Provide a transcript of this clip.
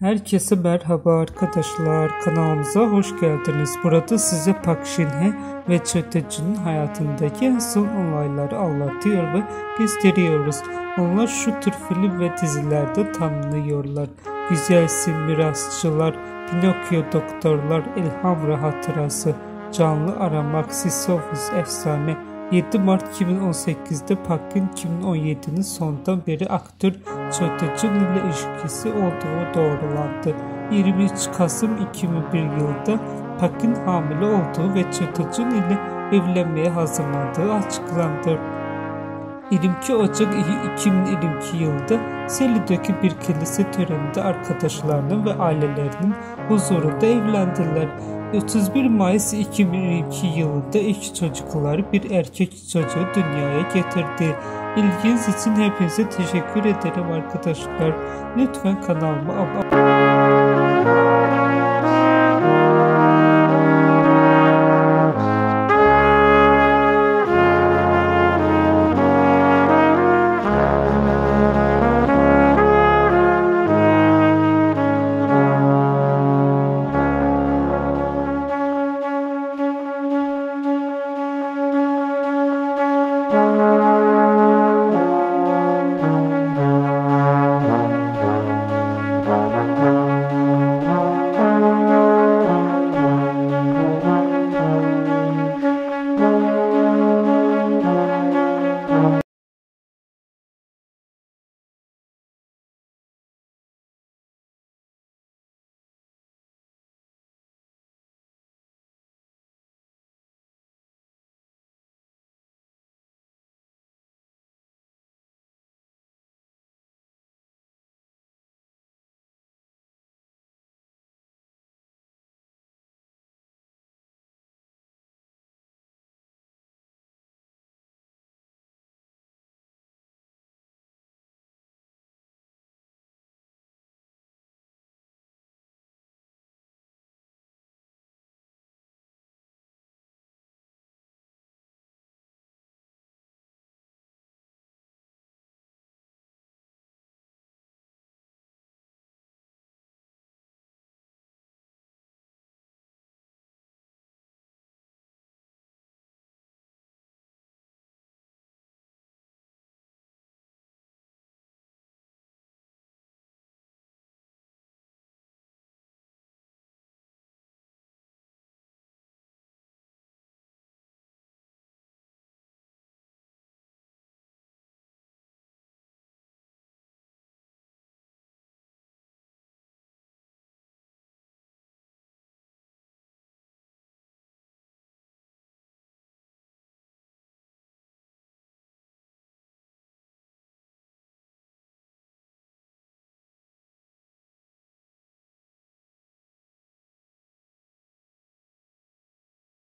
Herkese merhaba arkadaşlar, kanalımıza hoş geldiniz. Burada size Park Shin-hye ve Çöteci'nin hayatındaki son olayları anlatıyor ve gösteriyoruz. Onlar şu tür film ve dizilerde tanınıyorlar. Güzelsin, Mirasçılar, Pinokyo, Doktorlar, İlham Hatırası, Canlı Aramak, Sisyphus Efsane. 7 Mart 2018'de Park'ın 2017'nin sonundan beri aktör Çöteci ile ilişkisi olduğu doğrulandı. 23 Kasım 2001 yılında Park'ın hamile olduğu ve Çöteci ile evlenmeye hazırlandığı açıklandı. 22 Ocak 2022 yılında Selideki bir kilise töreninde arkadaşlarının ve ailelerinin huzurunda evlendiler. 31 Mayıs 2022 yılında ilk çocukları bir erkek çocuğu dünyaya getirdi. İlginiz için hepinize teşekkür ederim arkadaşlar. Lütfen kanalıma abone olun.